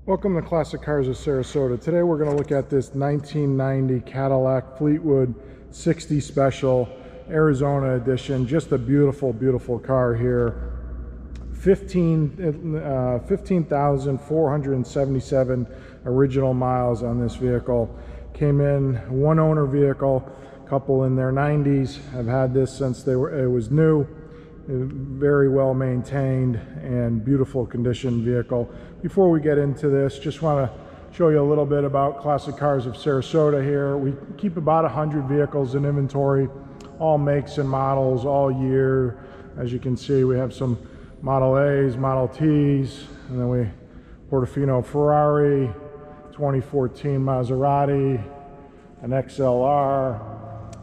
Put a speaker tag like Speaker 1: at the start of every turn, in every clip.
Speaker 1: Welcome to Classic Cars of Sarasota. Today we're going to look at this 1990 Cadillac Fleetwood 60 Special Arizona edition. Just a beautiful, beautiful car here. 15,477 original miles on this vehicle. Came in one owner vehicle, couple in their 90s. I've had this since it was new. Very well maintained and beautiful condition vehicle. Before we get into this, just want to show you a little bit about Classic Cars of Sarasota here. We keep about 100 vehicles in inventory, all makes and models, all year. As you can see, we have some Model A's, Model T's, and then we Portofino Ferrari, 2014 Maserati, an XLR.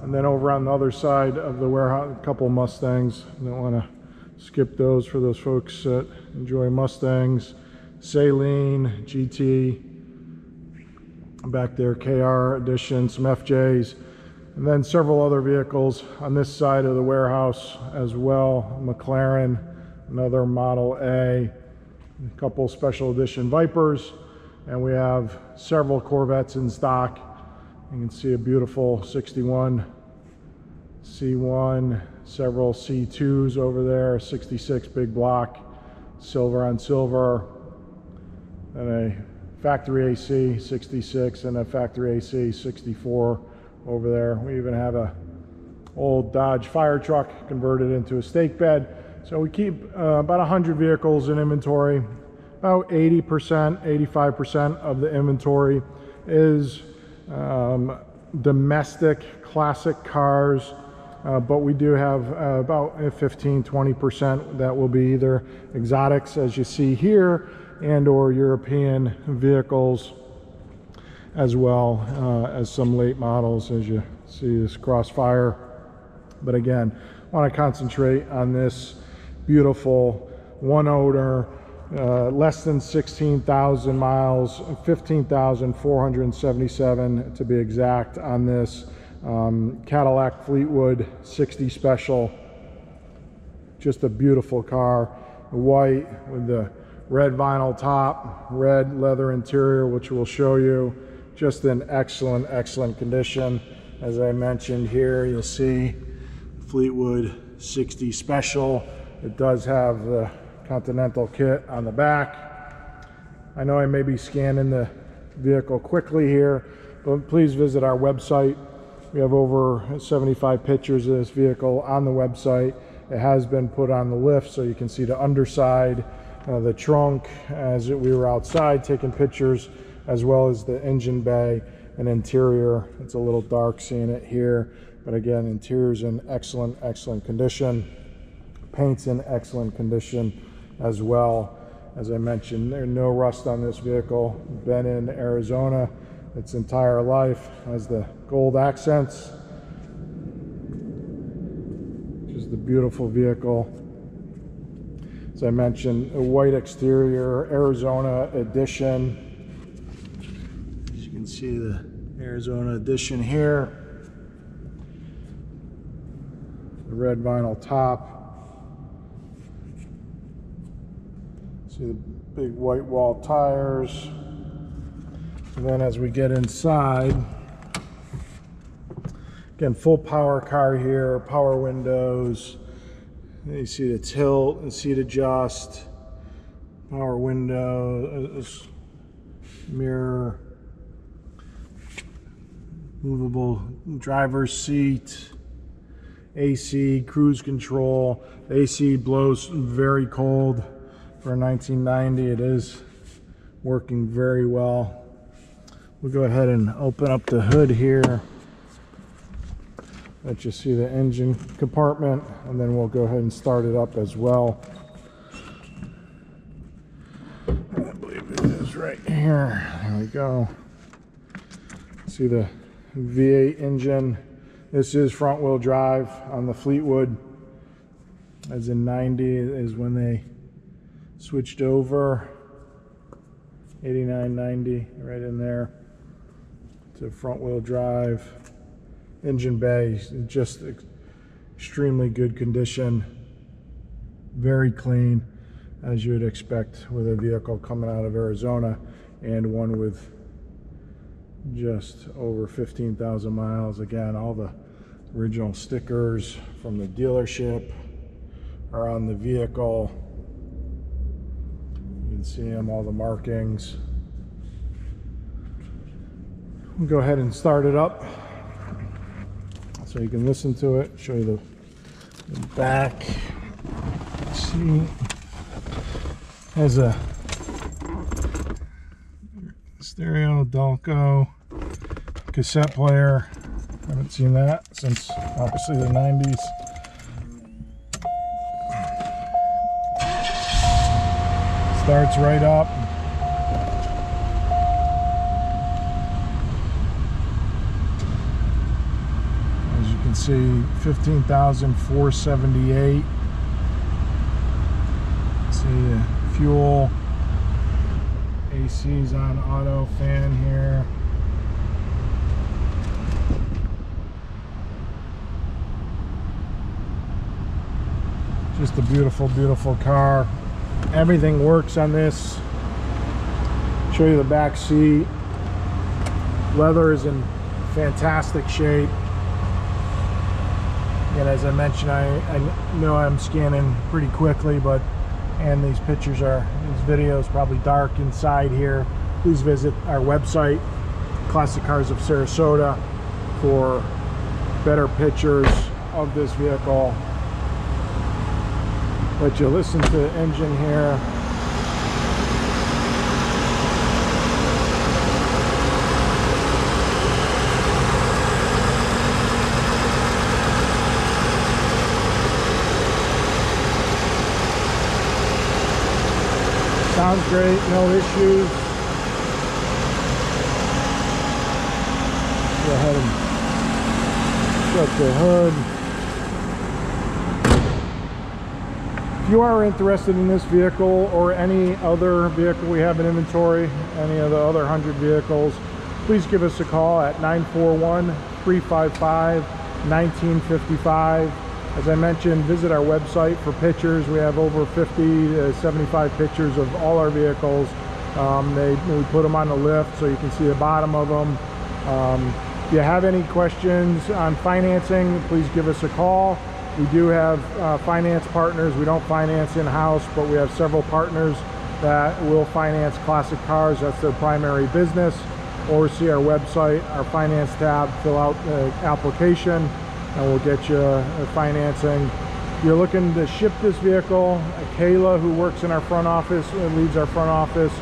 Speaker 1: And then over on the other side of the warehouse, a couple Mustangs. I don't want to skip those for those folks that enjoy Mustangs. Saline, GT, back there, KR edition, some FJs, and then several other vehicles on this side of the warehouse as well. McLaren, another Model A, a couple special edition Vipers, and we have several Corvettes in stock. You can see a beautiful 61 C1, several C2s over there, 66 big block, silver on silver, and a factory AC 66 and a factory AC 64 over there. We even have a old Dodge fire truck converted into a stake bed. So we keep about 100 vehicles in inventory. About 80%, 85% of the inventory is domestic classic cars, but we do have about 15-20% that will be either exotics, as you see here, and or European vehicles, as well as some late models, as you see this Crossfire. But again, I want to concentrate on this beautiful one owner, less than 16,000 miles, 15,477 to be exact, on this Cadillac Fleetwood 60 Special. Just a beautiful car, white with the red vinyl top, red leather interior, which we'll show you. Just in excellent, excellent condition. As I mentioned here, you'll see Fleetwood 60 Special. It does have the Continental kit on the back. I know I may be scanning the vehicle quickly here, but please visit our website. We have over 75 pictures of this vehicle on the website. It has been put on the lift so you can see the underside, the trunk as we were outside taking pictures, as well as the engine bay and interior. It's a little dark seeing it here, but again, interior's in excellent, excellent condition. Paint's in excellent condition as well. As I mentioned, there's no rust on this vehicle. Been in Arizona its entire life. Has the gold accents. Just a beautiful vehicle. As I mentioned, a white exterior, Arizona edition. As you can see, the Arizona edition here. The red vinyl top. See the big white wall tires. And then as we get inside, again, full power car here, power windows. You see the tilt, the seat adjust, power windows, mirror, movable driver's seat, AC, cruise control. The AC blows very cold. For 1990, it is working very well. We'll go ahead and open up the hood here. Let you see the engine compartment, and then we'll go ahead and start it up as well. I believe it is right here. There we go. See the V-8 engine. This is front wheel drive on the Fleetwood, as in 90 is when they switched over. 89, 90, right in there. To front wheel drive. Engine bay, just extremely good condition. Very clean, as you would expect with a vehicle coming out of Arizona. and one with just over 15,000 miles. Again, all the original stickers from the dealership are on the vehicle. You can see them, all the markings. We'll go ahead and start it up so you can listen to it. Show you the back. See, has a stereo, Dalco, cassette player. Haven't seen that since obviously the 90s. Starts right up. As you can see, 15,478. See fuel. AC's on auto, fan here. Just a beautiful, beautiful car. Everything works on this. Show you the back seat. Leather is in fantastic shape. And as I mentioned, I know I'm scanning pretty quickly, and these videos probably dark inside here. Please visit our website, Classic Cars of Sarasota, for better pictures of this vehicle. Let you listen to the engine here. Sounds great, no issues. Go ahead and shut the hood. If you are interested in this vehicle or any other vehicle we have in inventory, any of the other 100 vehicles, please give us a call at 941-355-1955. As I mentioned, visit our website for pictures. We have over 50 to 75 pictures of all our vehicles. We put them on the lift so you can see the bottom of them. If you have any questions on financing, please give us a call. We do have finance partners. We don't finance in-house, but we have several partners that will finance classic cars. That's their primary business. Or see our website, our finance tab, fill out the application, and we'll get you financing. If you're looking to ship this vehicle, Kayla, who works in our front office, leads our front office,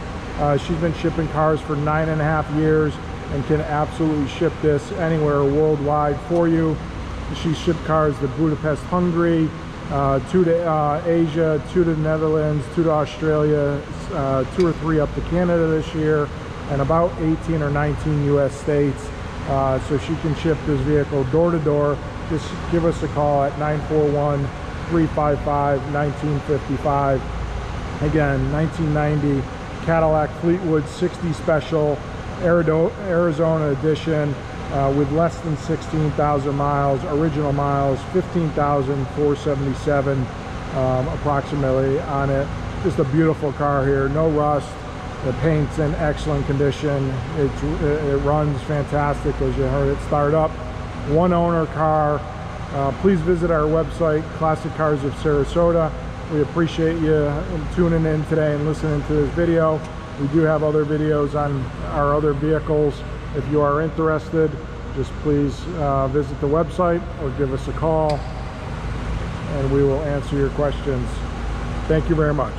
Speaker 1: she's been shipping cars for 9.5 years and can absolutely ship this anywhere worldwide for you. She shipped cars to Budapest, Hungary, 2 to Asia, 2 to the Netherlands, 2 to Australia, 2 or 3 up to Canada this year, and about 18 or 19 US states. So she can ship this vehicle door to door. Just give us a call at 941-355-1955. Again, 1990 Cadillac Fleetwood 60 Special, Arizona edition, with less than 16,000 miles, original miles, 15,477 approximately on it. Just a beautiful car here, no rust. The paint's in excellent condition. It runs fantastic, as you heard it start up. One owner car. Please visit our website, Classic Cars of Sarasota. We appreciate you tuning in today and listening to this video. We do have other videos on our other vehicles. If you are interested, just please visit the website or give us a call, and we will answer your questions. Thank you very much.